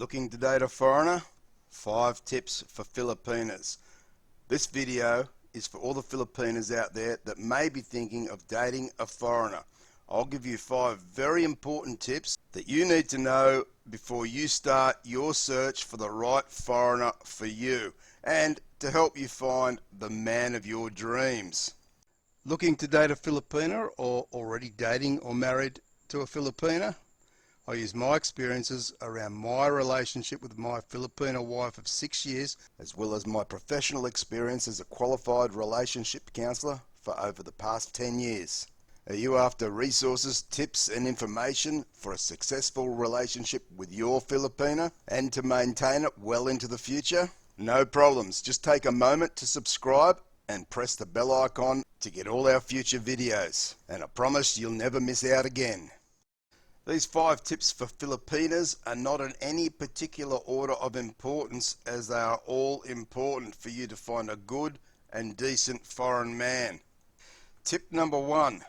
Looking to date a foreigner? 5 tips for Filipinas. This video is for all the Filipinas out there that may be thinking of dating a foreigner. I'll give you 5 very important tips that you need to know before you start your search for the right foreigner for you and to help you find the man of your dreams. Looking to date a Filipina or already dating or married to a Filipina? I use my experiences around my relationship with my Filipino wife of 6 years, as well as my professional experience as a qualified relationship counsellor for over the past 10 years. Are you after resources, tips and information for a successful relationship with your Filipina and to maintain it well into the future? No problems, just take a moment to subscribe and press the bell icon to get all our future videos, and I promise you'll never miss out again. These 5 tips for Filipinas are not in any particular order of importance, as they are all important for you to find a good and decent foreign man. Tip number 1,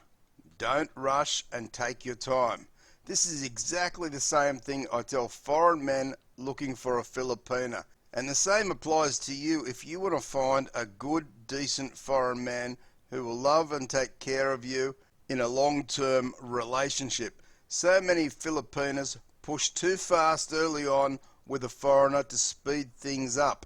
don't rush and take your time. This is exactly the same thing I tell foreign men looking for a Filipina, and the same applies to you if you want to find a good, decent foreign man who will love and take care of you in a long-term relationship. So many Filipinas push too fast early on with a foreigner to speed things up.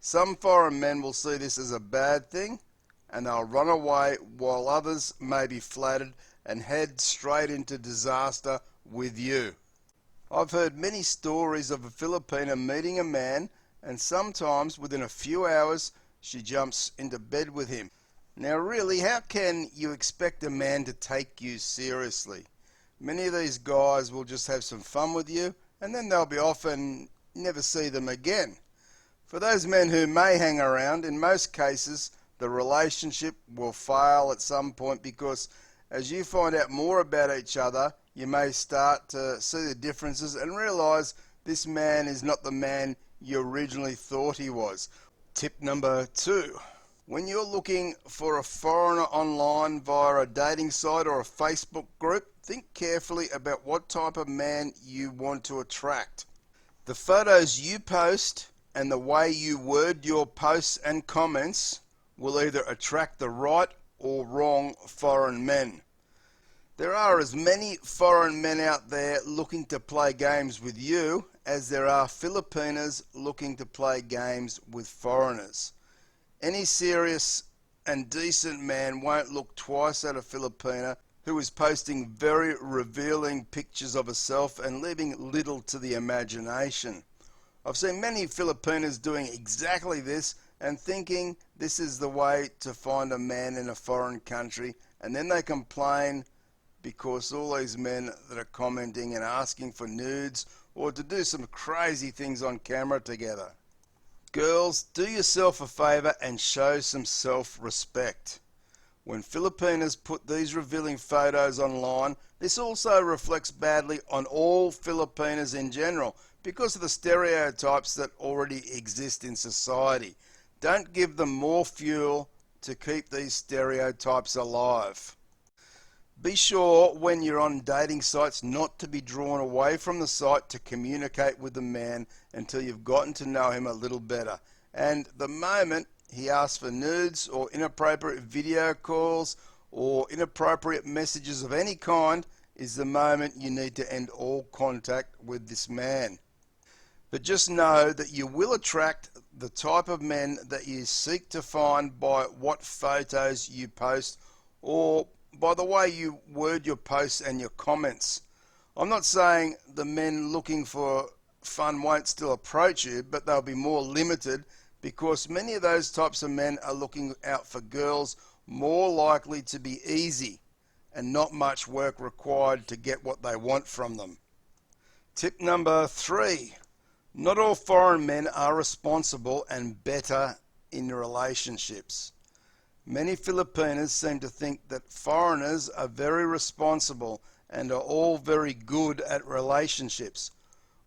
Some foreign men will see this as a bad thing and they'll run away, while others may be flattered and head straight into disaster with you. I've heard many stories of a Filipina meeting a man, and sometimes within a few hours she jumps into bed with him. Now really, how can you expect a man to take you seriously? Many of these guys will just have some fun with you and then they'll be off and never see them again. For those men who may hang around, in most cases the relationship will fail at some point, because as you find out more about each other, you may start to see the differences and realize this man is not the man you originally thought he was. Tip number 2. When you're looking for a foreigner online via a dating site or a Facebook group, think carefully about what type of man you want to attract. The photos you post and the way you word your posts and comments will either attract the right or wrong foreign men. There are as many foreign men out there looking to play games with you as there are Filipinas looking to play games with foreigners. Any serious and decent man won't look twice at a Filipina who is posting very revealing pictures of herself and leaving little to the imagination. I've seen many Filipinas doing exactly this and thinking this is the way to find a man in a foreign country, and then they complain because all these men that are commenting and asking for nudes or to do some crazy things on camera together. Girls, do yourself a favour and show some self-respect. When Filipinas put these revealing photos online, this also reflects badly on all Filipinas in general because of the stereotypes that already exist in society. Don't give them more fuel to keep these stereotypes alive. Be sure when you're on dating sites not to be drawn away from the site to communicate with the man until you've gotten to know him a little better. And the moment he asks for nudes or inappropriate video calls or inappropriate messages of any kind is the moment you need to end all contact with this man. But just know that you will attract the type of men that you seek to find by what photos you post or by the way you word your posts and your comments. I'm not saying the men looking for fun won't still approach you, but they'll be more limited because many of those types of men are looking out for girls more likely to be easy and not much work required to get what they want from them. Tip number 3. Not all foreign men are responsible and better in relationships. Many Filipinas seem to think that foreigners are very responsible and are all very good at relationships.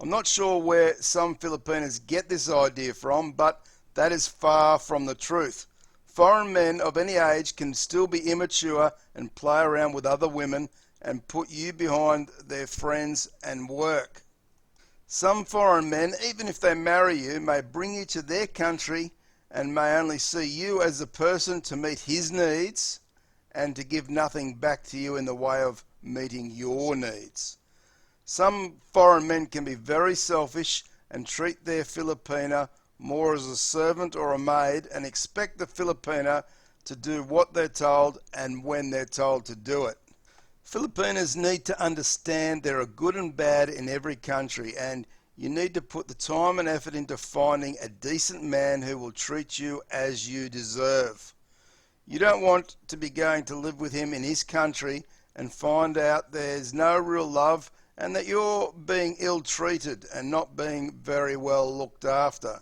I'm not sure where some Filipinas get this idea from, but that is far from the truth. Foreign men of any age can still be immature and play around with other women and put you behind their friends and work. Some foreign men, even if they marry you, may bring you to their country and may only see you as the person to meet his needs and to give nothing back to you in the way of meeting your needs. Some foreign men can be very selfish and treat their Filipina more as a servant or a maid and expect the Filipina to do what they're told and when they're told to do it. Filipinas need to understand there are good and bad in every country, and you need to put the time and effort into finding a decent man who will treat you as you deserve. You don't want to be going to live with him in his country and find out there's no real love and that you're being ill-treated and not being very well looked after.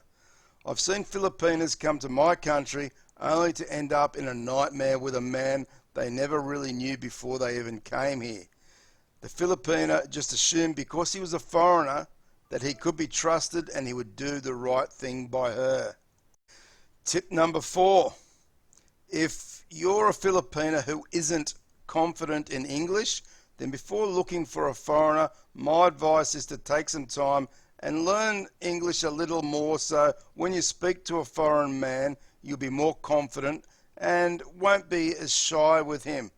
I've seen Filipinas come to my country only to end up in a nightmare with a man they never really knew before they even came here. The Filipina just assumed because he was a foreigner that he could be trusted and he would do the right thing by her. Tip number 4. If you're a Filipina who isn't confident in English, then before looking for a foreigner, my advice is to take some time and learn English a little more, so when you speak to a foreign man, you'll be more confident and won't be as shy with him.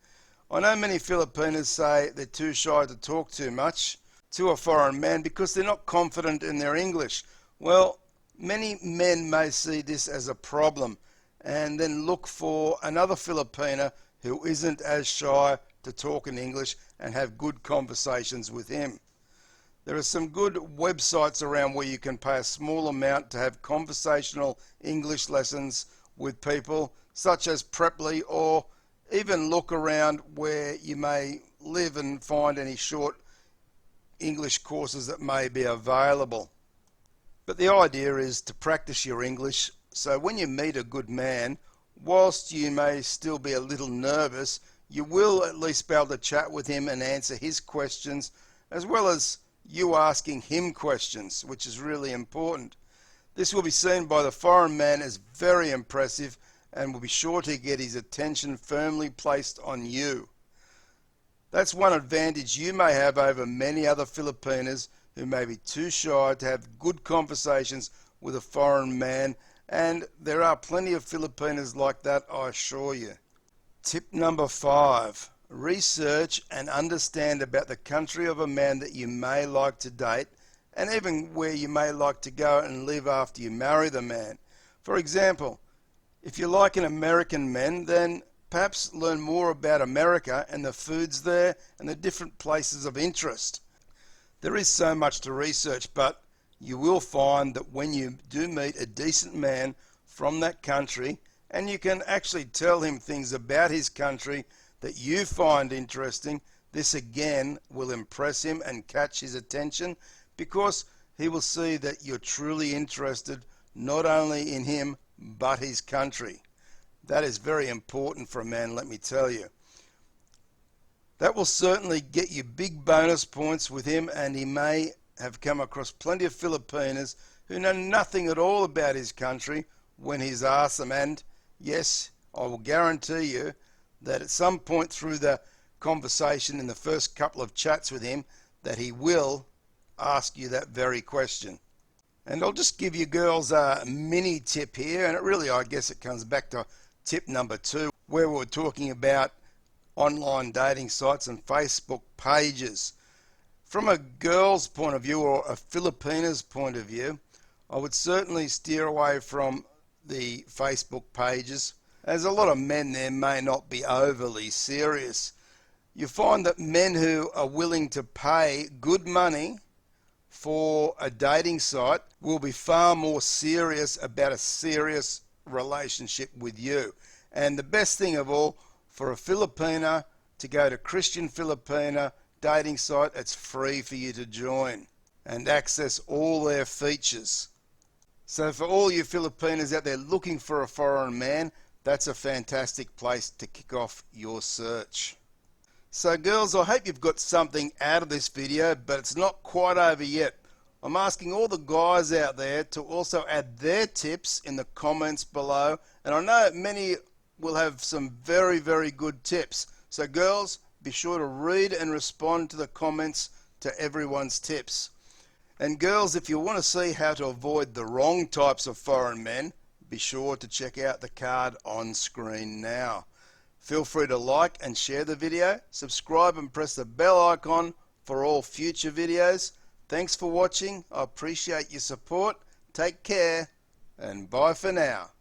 I know many Filipinas say they're too shy to talk too much to a foreign man because they're not confident in their English. Well, many men may see this as a problem and then look for another Filipina who isn't as shy to talk in English and have good conversations with him. There are some good websites around where you can pay a small amount to have conversational English lessons with people, such as Preply, or even look around where you may live and find any short English courses that may be available. But the idea is to practice your English, so when you meet a good man, whilst you may still be a little nervous, you will at least be able to chat with him and answer his questions, as well as you asking him questions, which is really important. This will be seen by the foreign man as very impressive and will be sure to get his attention firmly placed on you. That's one advantage you may have over many other Filipinas who may be too shy to have good conversations with a foreign man, and there are plenty of Filipinas like that, I assure you. Tip number 5. Research and understand about the country of a man that you may like to date, and even where you may like to go and live after you marry the man. For example, if you like an American man, then perhaps learn more about America and the foods there and the different places of interest. There is so much to research, but you will find that when you do meet a decent man from that country, and you can actually tell him things about his country that you find interesting, this again will impress him and catch his attention, because he will see that you're truly interested not only in him but his country. That is very important for a man, let me tell you. That will certainly get you big bonus points with him, and he may have come across plenty of Filipinas who know nothing at all about his country when he's asked them, and yes, I will guarantee you that at some point through the conversation in the first couple of chats with him that he will ask you that very question. And I'll just give you girls a mini tip here, and it really, I guess it comes back to tip number 2, where we're talking about online dating sites and Facebook pages. From a girl's point of view, or a Filipina's point of view, I would certainly steer away from the Facebook pages, as a lot of men there may not be overly serious. You find that men who are willing to pay good money for a dating site will be far more serious about a serious relationship with you. And the best thing of all, for a Filipina to go to Christian Filipina dating site, it's free for you to join and access all their features. So for all you Filipinas out there looking for a foreign man, that's a fantastic place to kick off your search. So girls, I hope you've got something out of this video, but it's not quite over yet. I'm asking all the guys out there to also add their tips in the comments below, and I know many will have some very, very good tips. So girls, be sure to read and respond to the comments to everyone's tips. And girls, if you want to see how to avoid the wrong types of foreign men, be sure to check out the card on screen now. Feel free to like and share the video, subscribe and press the bell icon for all future videos. Thanks for watching. I appreciate your support. Take care and bye for now.